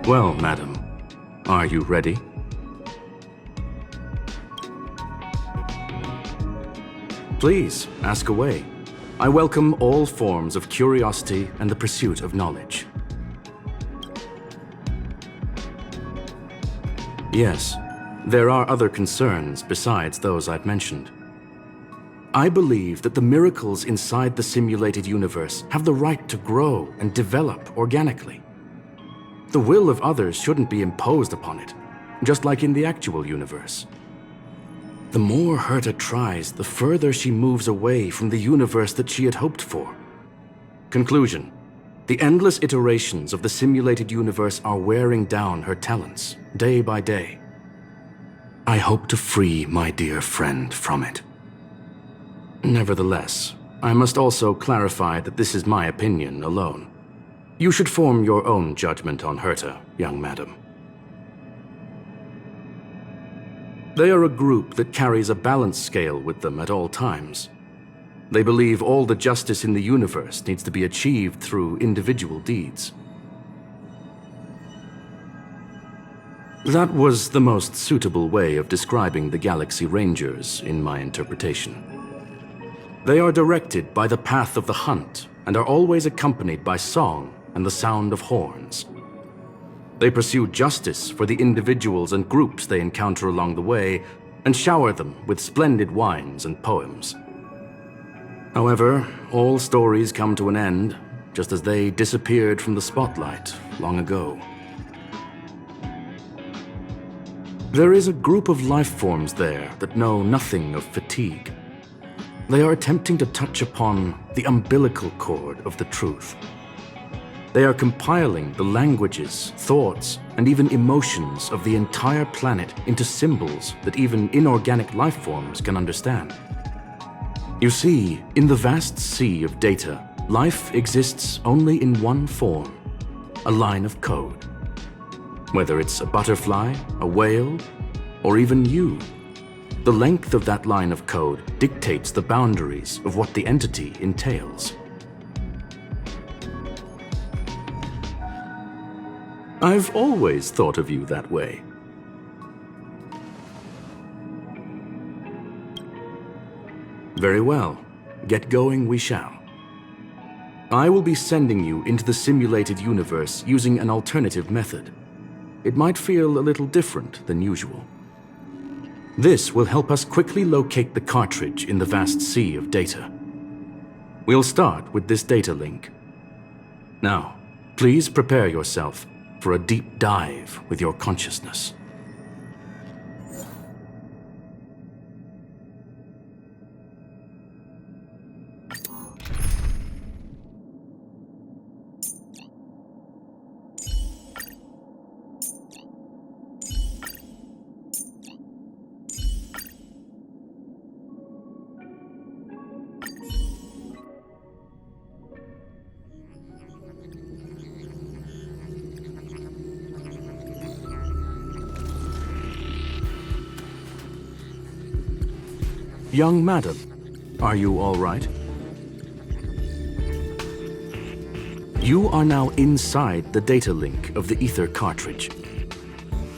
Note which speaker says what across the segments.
Speaker 1: Well, madam, are you ready? Please, ask away. I welcome all forms of curiosity and the pursuit of knowledge. Yes, there are other concerns besides those I've mentioned. I believe that the miracles inside the simulated universe have the right to grow and develop organically. The will of others shouldn't be imposed upon it, just like in the actual universe. The more Herta tries, the further she moves away from the universe that she had hoped for. Conclusion: the endless iterations of the simulated universe are wearing down her talents, day by day. I hope to free my dear friend from it. Nevertheless, I must also clarify that this is my opinion alone. You should form your own judgment on Herta, young madam. They are a group that carries a balance scale with them at all times. They believe all the justice in the universe needs to be achieved through individual deeds. That was the most suitable way of describing the Galaxy Rangers in my interpretation. They are directed by the path of the hunt and are always accompanied by song and the sound of horns. They pursue justice for the individuals and groups they encounter along the way and shower them with splendid wines and poems. However, all stories come to an end, just as they disappeared from the spotlight long ago. There is a group of life forms there that know nothing of fatigue. They are attempting to touch upon the umbilical cord of the truth. They are compiling the languages, thoughts, and even emotions of the entire planet into symbols that even inorganic life forms can understand. You see, in the vast sea of data, life exists only in one form: a line of code. Whether it's a butterfly, a whale, or even you, the length of that line of code dictates the boundaries of what the entity entails. I've always thought of you that way. Very well. Get going we shall. I will be sending you into the simulated universe using an alternative method. It might feel a little different than usual. This will help us quickly locate the cartridge in the vast sea of data. We'll start with this data link. Now, please prepare yourself for a deep dive with your consciousness. Young madam, are you all right? You are now inside the data link of the ether cartridge.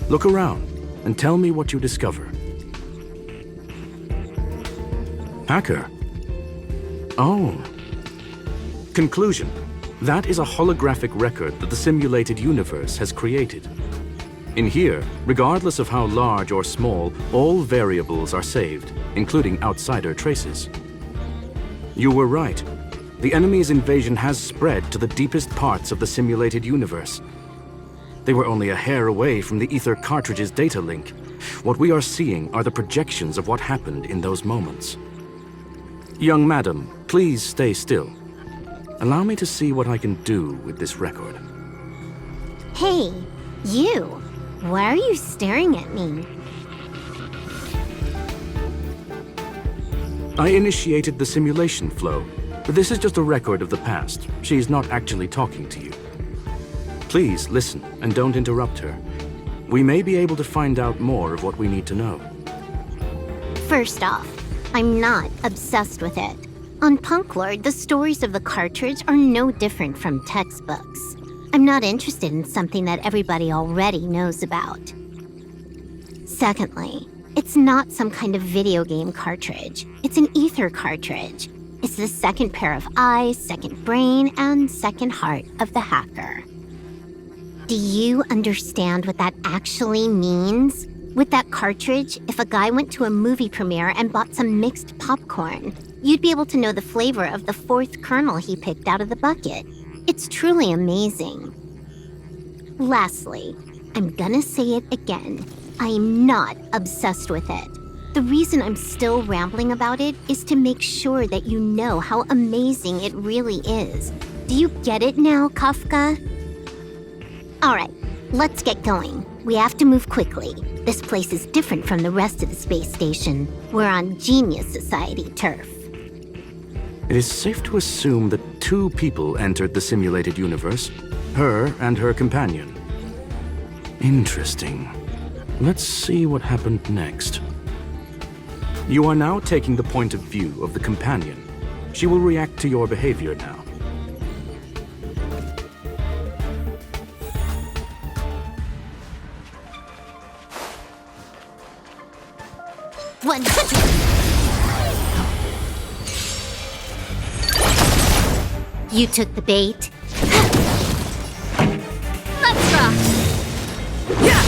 Speaker 1: Look around and tell me what you discover. Hacker? Oh. Conclusion. That is a holographic record that the simulated universe has created. In here, regardless of how large or small, all variables are saved, including outsider traces. You were right. The enemy's invasion has spread to the deepest parts of the simulated universe. They were only a hair away from the ether cartridge's data link. What we are seeing are the projections of what happened in those moments. Young madam, please stay still. Allow me to see what I can do with this record.
Speaker 2: Hey, you! Why are you staring at me?
Speaker 1: I initiated the simulation flow, but this is just a record of the past. She's not actually talking to you. Please listen and don't interrupt her. We may be able to find out more of what we need to know.
Speaker 2: First off, I'm not obsessed with it. On Punklord, the stories of the cartridge are no different from textbooks. I'm not interested in something that everybody already knows about. Secondly, it's not some kind of video game cartridge. It's an ether cartridge. It's the second pair of eyes, second brain, and second heart of the hacker. Do you understand what that actually means? With that cartridge, if a guy went to a movie premiere and bought some mixed popcorn, you'd be able to know the flavor of the fourth kernel he picked out of the bucket. It's truly amazing. Lastly, I'm gonna say it again. I'm not obsessed with it. The reason I'm still rambling about it is to make sure that you know how amazing it really is. Do you get it now, Kafka? Alright, let's get going. We have to move quickly. This place is different from the rest of the space station. We're on Genius Society turf.
Speaker 1: It is safe to assume that two people entered the simulated universe, her and her companion. Interesting. Let's see what happened next. You are now taking the point of view of the companion. She will react to your behavior now.
Speaker 2: You took the bait.
Speaker 3: Let's rock! Yeah!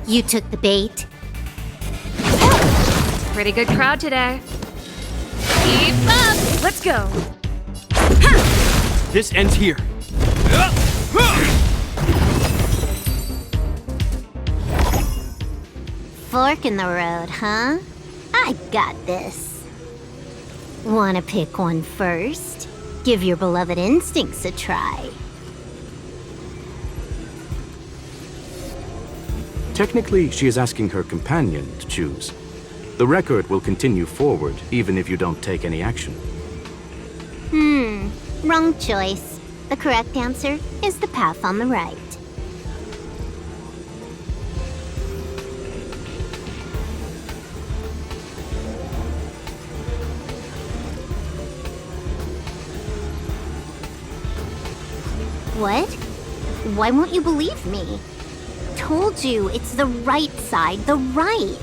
Speaker 2: You took the bait.
Speaker 3: Pretty good crowd today. Keep up! Let's go!
Speaker 4: This ends here.
Speaker 2: Fork in the road, huh? I got this. Wanna pick one first? Give your beloved instincts a try.
Speaker 1: Technically, she is asking her companion to choose. The record will continue forward, even if you don't take any action.
Speaker 2: Wrong choice. The correct answer is the path on the right. What? Why won't you believe me? Told you, it's the right side, the right.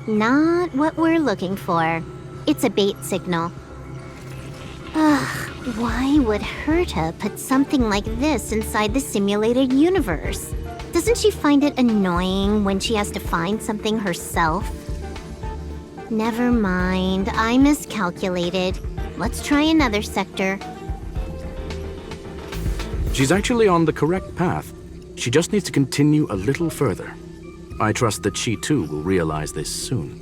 Speaker 2: Not what we're looking for. It's a bait signal. Ugh, why would Herta put something like this inside the simulated universe? Doesn't she find it annoying when she has to find something herself? Never mind, I miscalculated. Let's try another sector.
Speaker 1: She's actually on the correct path. She just needs to continue a little further. I trust that she too will realize this soon.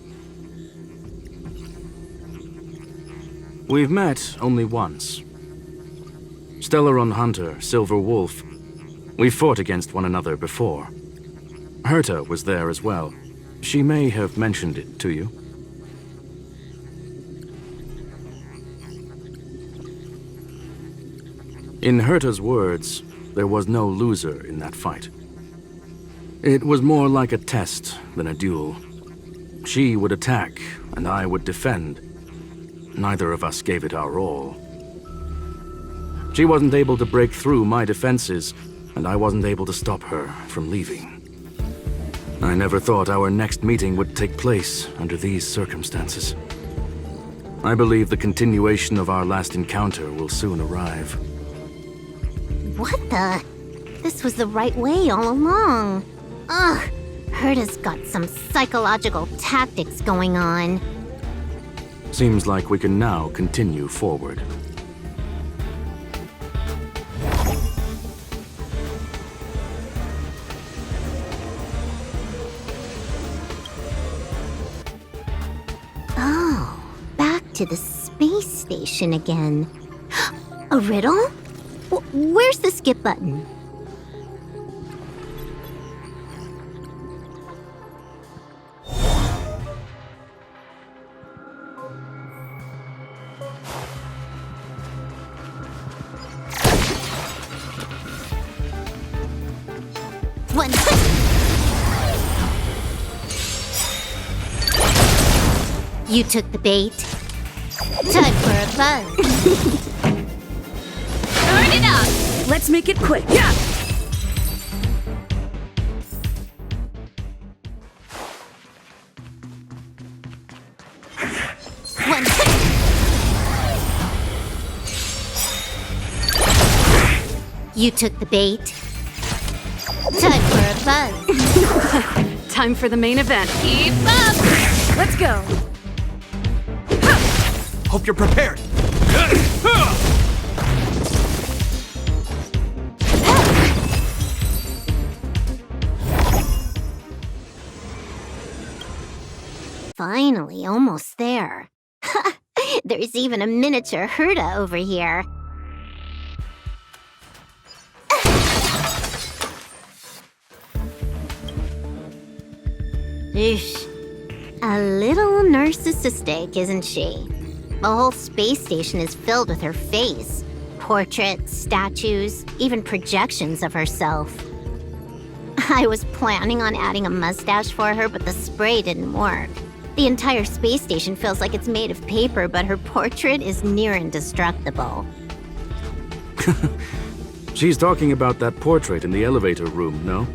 Speaker 1: We've met only once. Stellaron Hunter, Silver Wolf. We fought against one another before. Herta was there as well. She may have mentioned it to you. In Herta's words, there was no loser in that fight. It was more like a test than a duel. She would attack, and I would defend. Neither of us gave it our all. She wasn't able to break through my defenses, and I wasn't able to stop her from leaving. I never thought our next meeting would take place under these circumstances. I believe the continuation of our last encounter will soon arrive.
Speaker 2: What the? This was the right way all along. Ugh, Herta's got some psychological tactics going on.
Speaker 1: Seems like we can now continue forward.
Speaker 2: Oh, back to the space station again. A riddle? Where's the skip button? One. You took the bait. Time for a buzz.
Speaker 3: Turn it up! Let's make it quick. Yeah!
Speaker 2: One. You took the bait. Time for a buzz.
Speaker 3: Time for the main event. Keep up! Let's go!
Speaker 4: Hope you're prepared.
Speaker 2: Finally, almost there. There's even a miniature Herta over here. Eesh. A little narcissistic, isn't she? The whole space station is filled with her face. Portraits, statues, even projections of herself. I was planning on adding a mustache for her, but the spray didn't work. The entire space station feels like it's made of paper, but her portrait is near indestructible.
Speaker 1: She's talking about that portrait in the elevator room, no?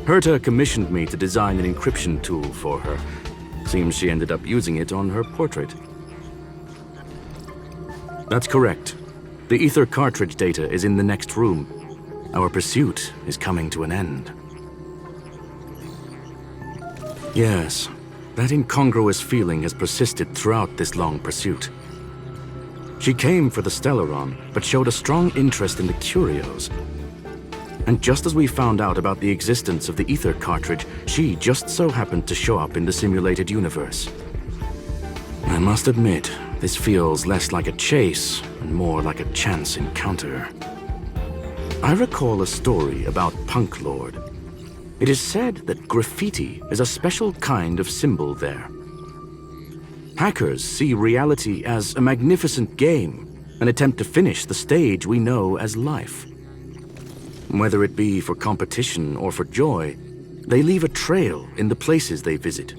Speaker 1: Herta commissioned me to design an encryption tool for her. Seems she ended up using it on her portrait. That's correct. The ether cartridge data is in the next room. Our pursuit is coming to an end. Yes, that incongruous feeling has persisted throughout this long pursuit. She came for the Stellaron, but showed a strong interest in the curios. And just as we found out about the existence of the ether cartridge, she just so happened to show up in the simulated universe. I must admit, this feels less like a chase and more like a chance encounter. I recall a story about Punk Lord. It is said that graffiti is a special kind of symbol there. Hackers see reality as a magnificent game, an attempt to finish the stage we know as life. Whether it be for competition or for joy, they leave a trail in the places they visit.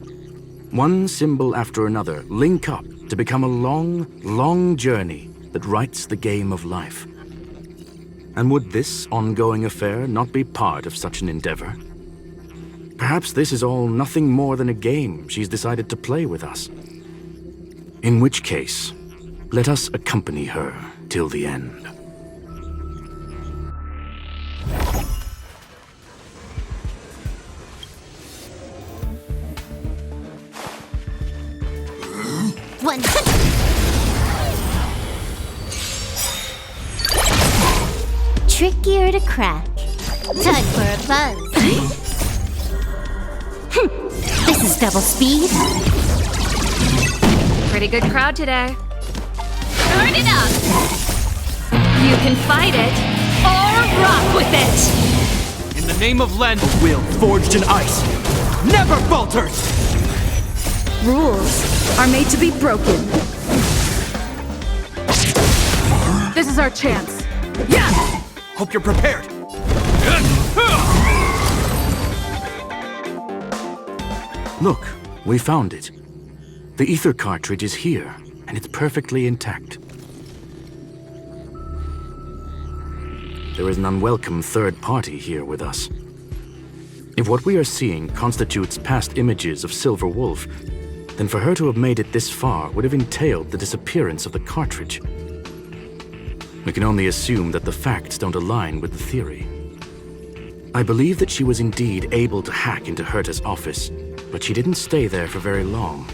Speaker 1: One symbol after another link up to become a long, long journey that writes the game of life. And would this ongoing affair not be part of such an endeavor? Perhaps this is all nothing more than a game she's decided to play with us. In which case, let us accompany her till the end.
Speaker 2: One. Trickier to crack. Time for a buzz. This is double speed.
Speaker 3: Pretty good crowd today. Turn it up! You can fight it, or rock with it!
Speaker 4: In the name of Len, a will forged in ice never falters!
Speaker 3: Rules are made to be broken. This is our chance. Yeah!
Speaker 4: Hope you're prepared.
Speaker 1: Look, we found it. The ether cartridge is here, and it's perfectly intact. There is an unwelcome third party here with us. If what we are seeing constitutes past images of Silver Wolf, then for her to have made it this far would have entailed the disappearance of the cartridge. We can only assume that the facts don't align with the theory. I believe that she was indeed able to hack into Herta's office, but she didn't stay there for very long.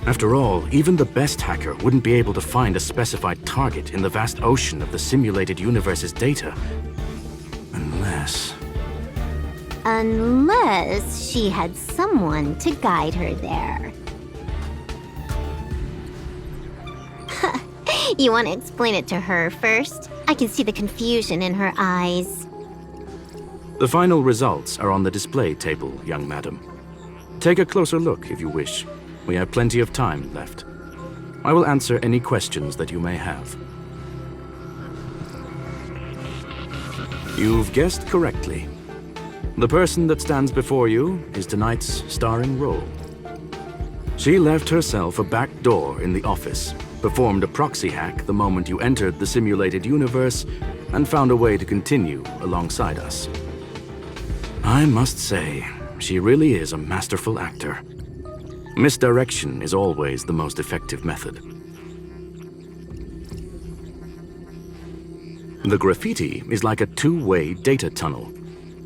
Speaker 1: After all, even the best hacker wouldn't be able to find a specified target in the vast ocean of the simulated universe's data.
Speaker 2: Unless she had someone to guide her there. You want to explain it to her first? I can see the confusion in her eyes.
Speaker 1: The final results are on the display table, young madam. Take a closer look if you wish. We have plenty of time left. I will answer any questions that you may have. You've guessed correctly. The person that stands before you is tonight's starring role. She left herself a back door in the office, performed a proxy hack the moment you entered the simulated universe, and found a way to continue alongside us. I must say, she really is a masterful actor. Misdirection is always the most effective method. The graffiti is like a two-way data tunnel.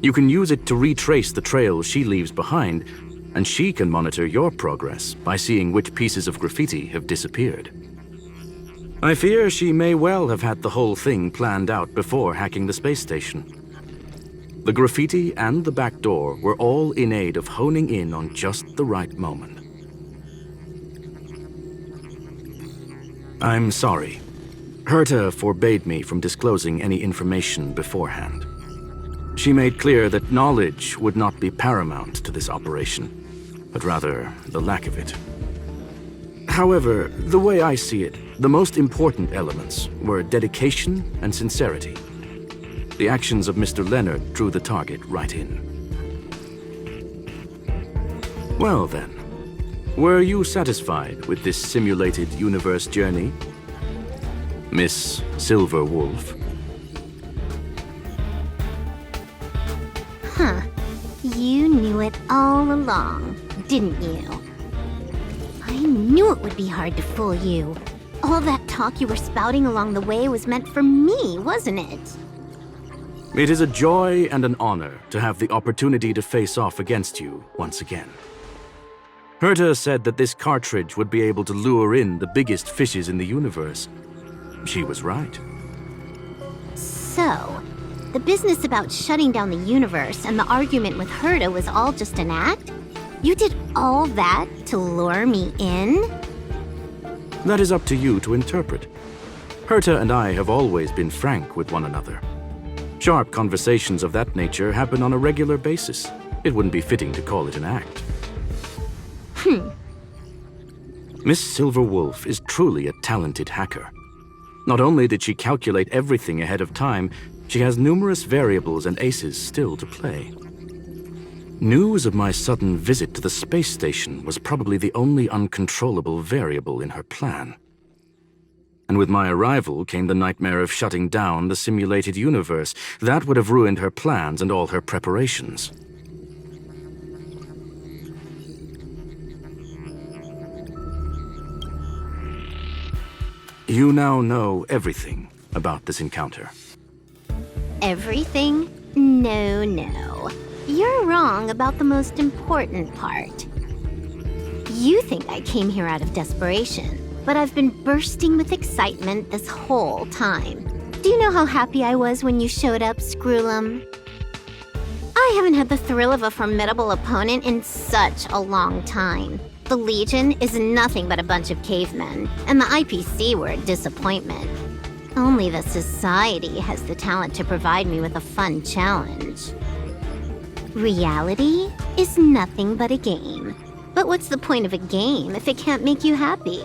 Speaker 1: You can use it to retrace the trail she leaves behind, and she can monitor your progress by seeing which pieces of graffiti have disappeared. I fear she may well have had the whole thing planned out before hacking the space station. The graffiti and the back door were all in aid of honing in on just the right moment. I'm sorry. Herta forbade me from disclosing any information beforehand. She made clear that knowledge would not be paramount to this operation, but rather the lack of it. However, the way I see it, the most important elements were dedication and sincerity. The actions of Mr. Leonard drew the target right in. Well then, were you satisfied with this simulated universe journey, Miss Silver Wolf?
Speaker 2: Huh. You knew it all along, didn't you? I knew it would be hard to fool you. All that talk you were spouting along the way was meant for me, wasn't it?
Speaker 1: It is a joy and an honor to have the opportunity to face off against you once again. Herta said that this cartridge would be able to lure in the biggest fishes in the universe. She was right.
Speaker 2: So, the business about shutting down the universe and the argument with Herta was all just an act? You did all that to lure me in?
Speaker 1: That is up to you to interpret. Herta and I have always been frank with one another. Sharp conversations of that nature happen on a regular basis. It wouldn't be fitting to call it an act. Miss Silver Wolf is truly a talented hacker. Not only did she calculate everything ahead of time, she has numerous variables and aces still to play. News of my sudden visit to the space station was probably the only uncontrollable variable in her plan. And with my arrival came the nightmare of shutting down the simulated universe. That would have ruined her plans and all her preparations. You now know everything about this encounter.
Speaker 2: Everything? No. You're wrong about the most important part. You think I came here out of desperation, but I've been bursting with excitement this whole time. Do you know how happy I was when you showed up, Screwlum? I haven't had the thrill of a formidable opponent in such a long time. The Legion is nothing but a bunch of cavemen, and the IPC were a disappointment. Only the Society has the talent to provide me with a fun challenge. Reality is nothing but a game. But what's the point of a game if it can't make you happy?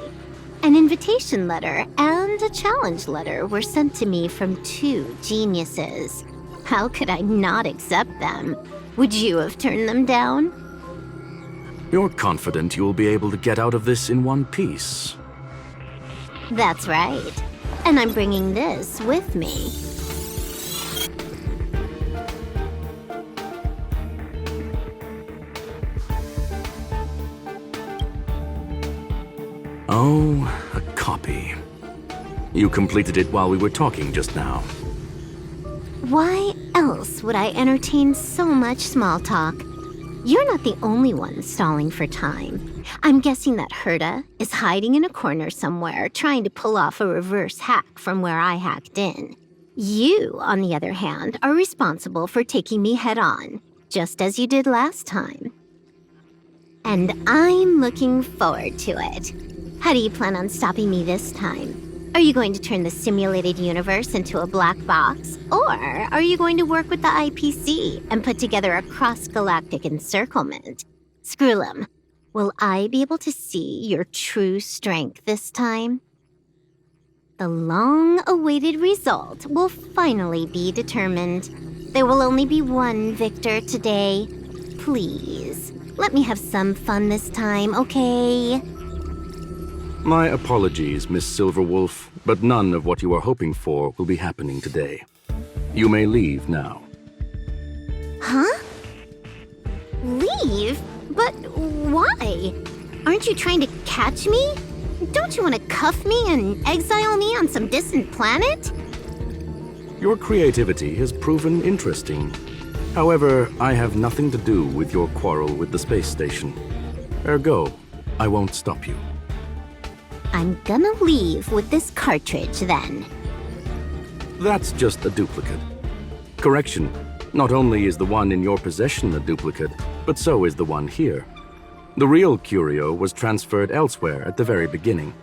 Speaker 2: An invitation letter and a challenge letter were sent to me from two geniuses. How could I not accept them? Would you have turned them down?
Speaker 1: You're confident you'll be able to get out of this in one piece.
Speaker 2: That's right. And I'm bringing this with me.
Speaker 1: Oh, a copy. You completed it while we were talking just now.
Speaker 2: Why else would I entertain so much small talk? You're not the only one stalling for time. I'm guessing that Herta is hiding in a corner somewhere trying to pull off a reverse hack from where I hacked in. You, on the other hand, are responsible for taking me head-on, just as you did last time. And I'm looking forward to it. How do you plan on stopping me this time? Are you going to turn the simulated universe into a black box? Or are you going to work with the IPC and put together a cross-galactic encirclement? Screw'em, will I be able to see your true strength this time? The long-awaited result will finally be determined. There will only be one victor today. Please, let me have some fun this time, okay?
Speaker 1: My apologies, Miss Silverwolf, but none of what you are hoping for will be happening today. You may leave now.
Speaker 2: Huh? Leave? But why? Aren't you trying to catch me? Don't you want to cuff me and exile me on some distant planet?
Speaker 1: Your creativity has proven interesting. However, I have nothing to do with your quarrel with the space station. Ergo, I won't stop you.
Speaker 2: I'm gonna leave with this cartridge then.
Speaker 1: That's just a duplicate. Correction, not only is the one in your possession a duplicate, but so is the one here. The real curio was transferred elsewhere at the very beginning.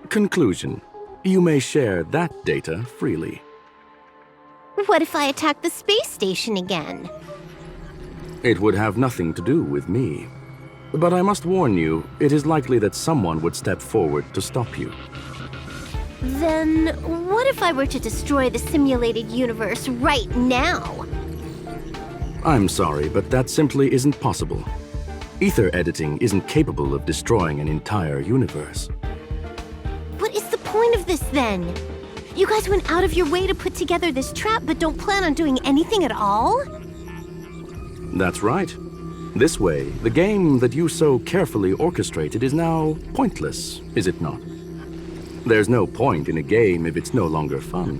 Speaker 1: Conclusion, you may share that data freely.
Speaker 2: What if I attack the space station again?
Speaker 1: It would have nothing to do with me. But I must warn you, it is likely that someone would step forward to stop you.
Speaker 2: Then what if I were to destroy the simulated universe right now?
Speaker 1: I'm sorry, but that simply isn't possible. Ether editing isn't capable of destroying an entire universe.
Speaker 2: What is the point of this then? You guys went out of your way to put together this trap but don't plan on doing anything at all?
Speaker 1: That's right. This way, the game that you so carefully orchestrated is now pointless, is it not? There's no point in a game if it's no longer fun.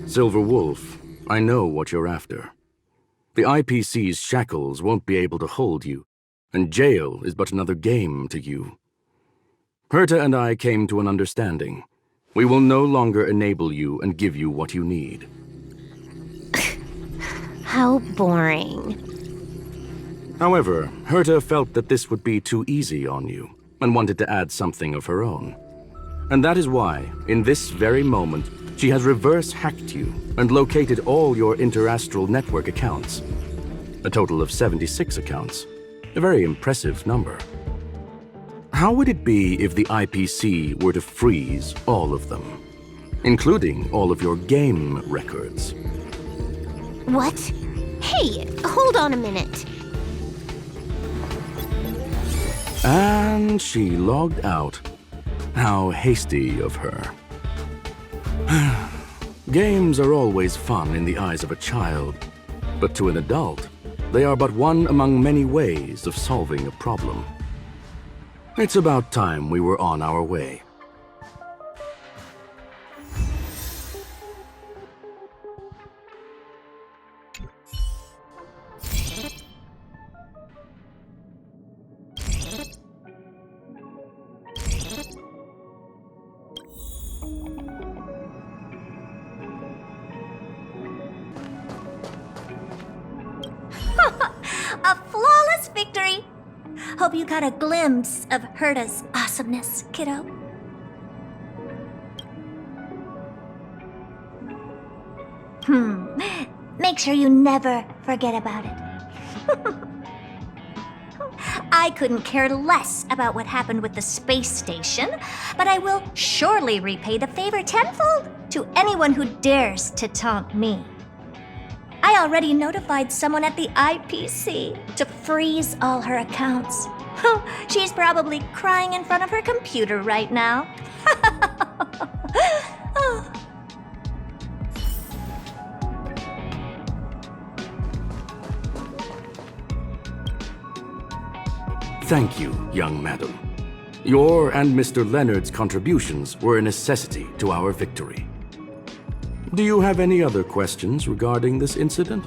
Speaker 1: Silver Wolf, I know what you're after. The IPC's shackles won't be able to hold you, and jail is but another game to you. Herta and I came to an understanding. We will no longer enable you and give you what you need.
Speaker 2: How boring.
Speaker 1: However, Herta felt that this would be too easy on you, and wanted to add something of her own. And that is why, in this very moment, she has reverse-hacked you and located all your interastral network accounts. A total of 76 accounts. A very impressive number. How would it be if the IPC were to freeze all of them, including all of your game records?
Speaker 2: What? Hey, hold on a minute.
Speaker 1: And she logged out. How hasty of her. Games are always fun in the eyes of a child, but to an adult, they are but one among many ways of solving a problem. It's about time we were on our way.
Speaker 5: A flawless victory! Hope you got a glimpse of Herta's awesomeness, kiddo. Make sure you never forget about it. I couldn't care less about what happened with the space station, but I will surely repay the favor tenfold to anyone who dares to taunt me. I already notified someone at the IPC to freeze all her accounts. She's probably crying in front of her computer right now.
Speaker 1: Thank you, young madam. Your and Mr. Leonard's contributions were a necessity to our victory. Do you have any other questions regarding this incident?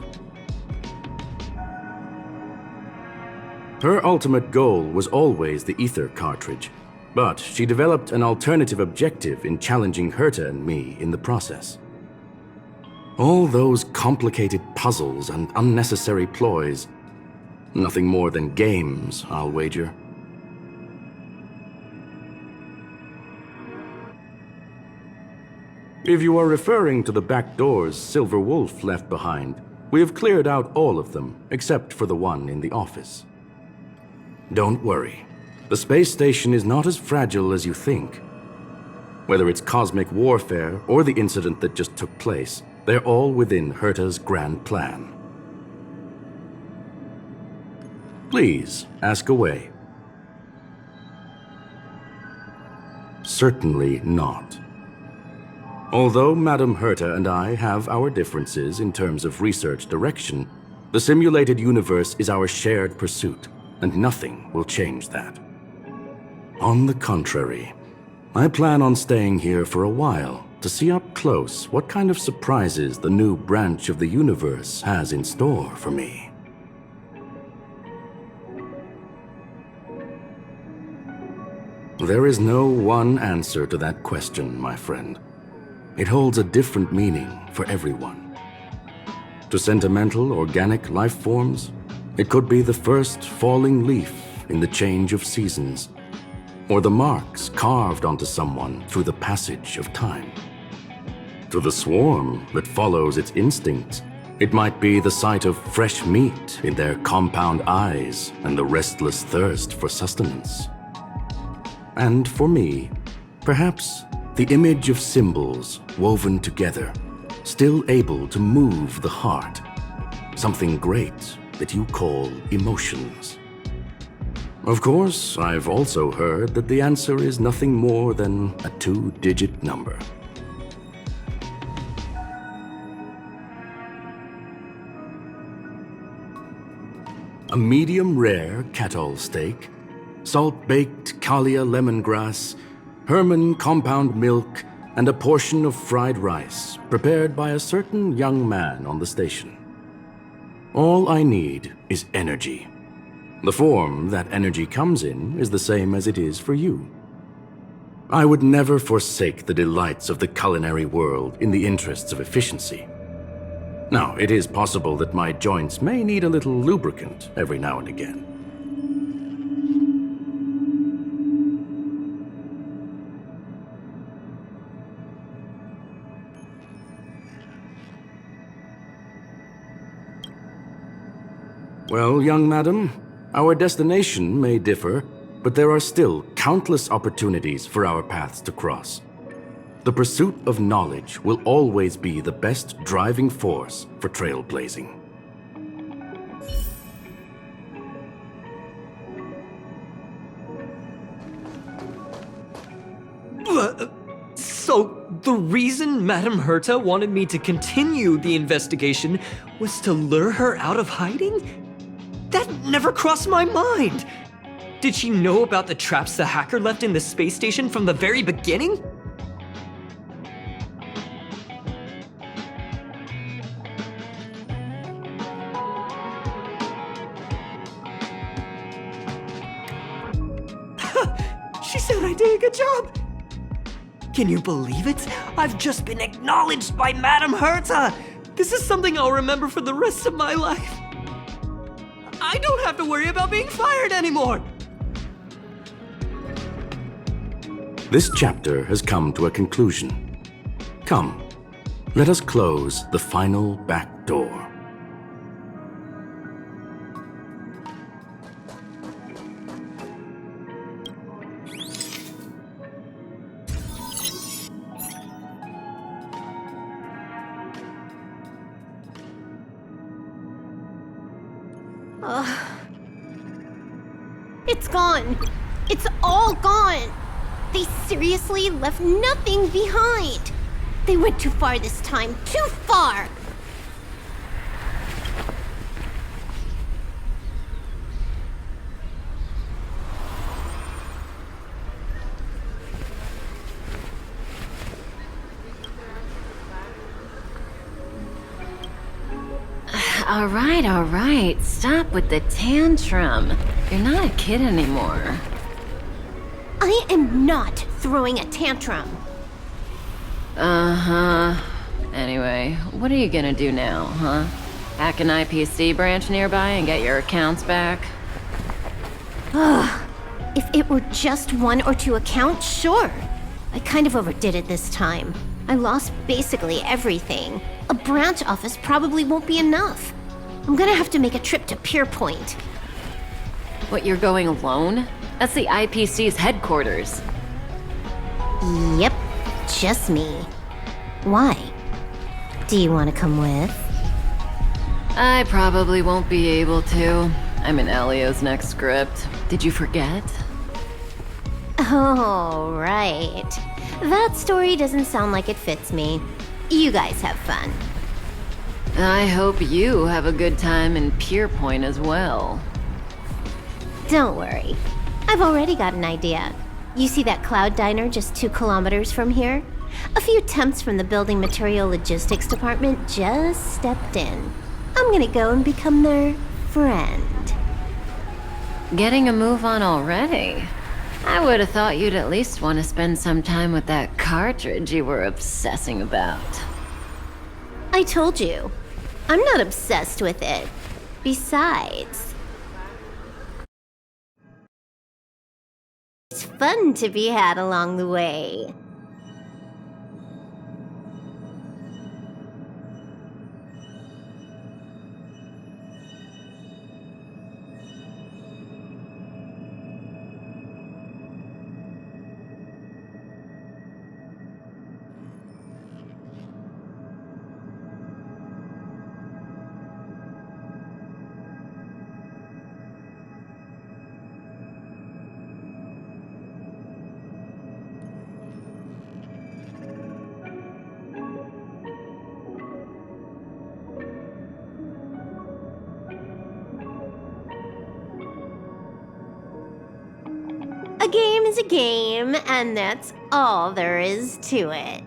Speaker 1: Her ultimate goal was always the ether cartridge, but she developed an alternative objective in challenging Herta and me in the process. All those complicated puzzles and unnecessary ploys, nothing more than games, I'll wager. If you are referring to the back doors Silver Wolf left behind, we have cleared out all of them, except for the one in the office. Don't worry. The space station is not as fragile as you think. Whether it's cosmic warfare or the incident that just took place, they're all within Herta's grand plan. Please, ask away. Certainly not. Although Madame Herta and I have our differences in terms of research direction, the simulated universe is our shared pursuit, and nothing will change that. On the contrary, I plan on staying here for a while to see up close what kind of surprises the new branch of the universe has in store for me. There is no one answer to that question, my friend. It holds a different meaning for everyone. To sentimental, organic life forms, it could be the first falling leaf in the change of seasons, or the marks carved onto someone through the passage of time. To the swarm that follows its instincts, it might be the sight of fresh meat in their compound eyes and the restless thirst for sustenance. And for me, perhaps the image of symbols woven together, still able to move the heart, something great that you call emotions. Of course, I've also heard that the answer is nothing more than a 2-digit number. A medium rare cattle steak, salt-baked Kalia lemongrass, Herman compound milk, and a portion of fried rice prepared by a certain young man on the station. All I need is energy. The form that energy comes in is the same as it is for you. I would never forsake the delights of the culinary world in the interests of efficiency. Now, it is possible that my joints may need a little lubricant every now and again. Well, young madam, our destination may differ, but there are still countless opportunities for our paths to cross. The pursuit of knowledge will always be the best driving force for trailblazing.
Speaker 4: So, the reason Madame Herta wanted me to continue the investigation was to lure her out of hiding? That never crossed my mind! Did she know about the traps the hacker left in the space station from the very beginning? She said I did a good job! Can you believe it? I've just been acknowledged by Madame Herta! This is something I'll remember for the rest of my life. I don't have to worry about being fired anymore!
Speaker 1: This chapter has come to a conclusion. Come, let us close the final back door.
Speaker 2: It's gone. It's all gone. They seriously left nothing behind. They went too far this time. Too far.
Speaker 3: All right. Stop with the tantrum. You're not a kid anymore.
Speaker 2: I am not throwing a tantrum.
Speaker 3: Uh-huh. Anyway, what are you gonna do now, huh? Hack an IPC branch nearby and get your accounts back?
Speaker 2: If it were just 1 or 2 accounts, sure. I kind of overdid it this time. I lost basically everything. A branch office probably won't be enough. I'm gonna have to make a trip to Pierpoint.
Speaker 6: What, you're going alone? That's the IPC's headquarters.
Speaker 2: Yep, just me. Why? Do you want to come with?
Speaker 6: I probably won't be able to. I'm in Elio's next script. Did you forget?
Speaker 2: Oh, right. That story doesn't sound like it fits me. You guys have fun.
Speaker 6: I hope you have a good time in Pierpoint as well.
Speaker 2: Don't worry. I've already got an idea. You see that cloud diner just 2 kilometers from here? A few temps from the building material logistics department just stepped in. I'm gonna go and become their friend.
Speaker 6: Getting a move on already? I would have thought you'd at least want to spend some time with that cartridge you were obsessing about.
Speaker 2: I told you. I'm not obsessed with it. Besides, it's fun to be had along the way. A game is a game, and that's all there is to it.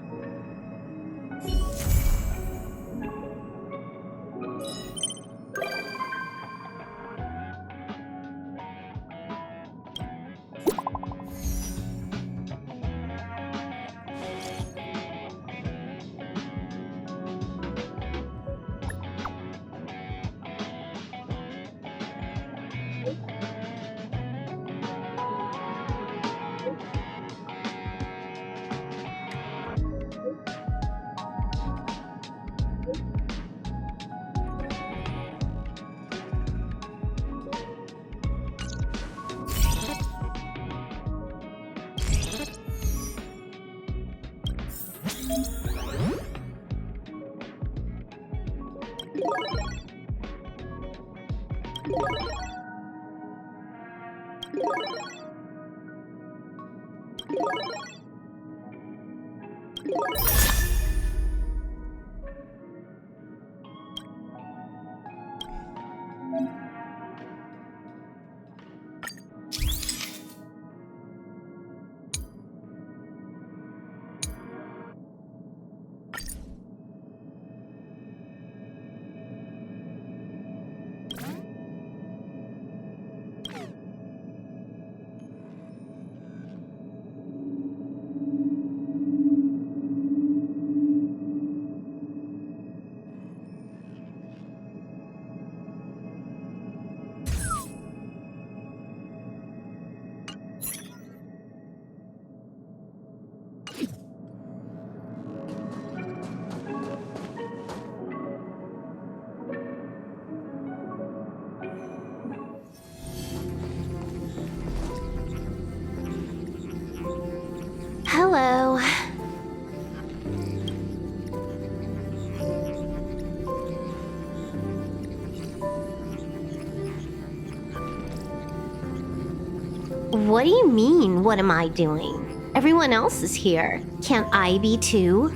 Speaker 2: Hello. What do you mean, what am I doing? Everyone else is here. Can't I be too?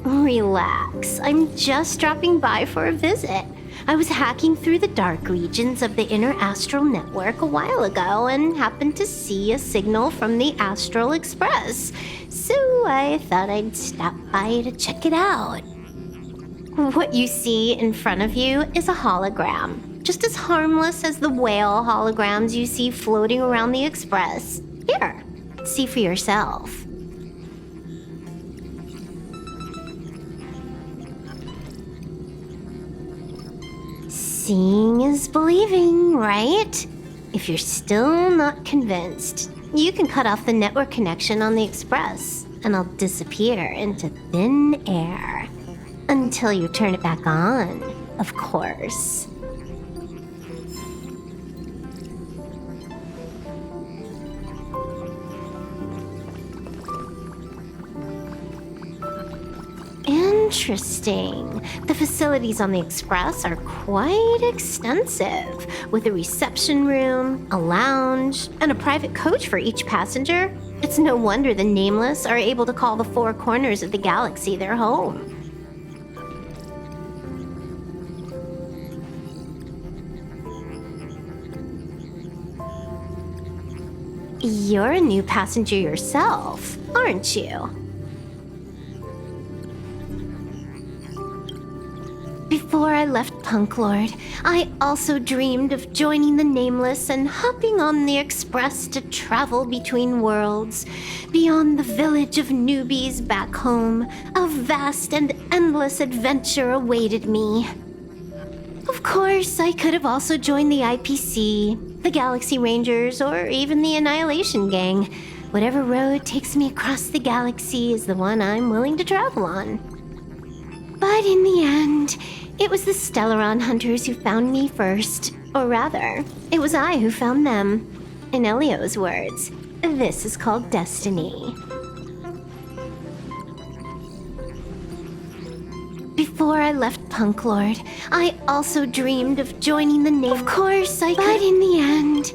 Speaker 2: Relax. I'm just dropping by for a visit. I was hacking through the dark regions of the inner astral network a while ago and happened to see a signal from the Astral Express. So I thought I'd stop by to check it out. What you see in front of you is a hologram, just as harmless as the whale holograms you see floating around the Express. Here, see for yourself. Seeing is believing, right? If you're still not convinced, you can cut off the network connection on the Express, and I'll disappear into thin air. Until you turn it back on, of course. Interesting. The facilities on the Express are quite extensive, with a reception room, a lounge, and a private coach for each passenger. It's no wonder the Nameless are able to call the four corners of the galaxy their home. You're a new passenger yourself, aren't you? Before I left Punk Lord, I also dreamed of joining the Nameless and hopping on the Express to travel between worlds. Beyond the village of newbies back home, a vast and endless adventure awaited me. Of course, I could have also joined the IPC, the Galaxy Rangers, or even the Annihilation Gang. Whatever road takes me across the galaxy is the one I'm willing to travel on. But in the end, it was the Stellaron hunters who found me first. Or rather, it was I who found them. In Elio's words, this is called destiny. Before I left Punk Lord, I also dreamed of joining the Nameless. Of course, but in the end,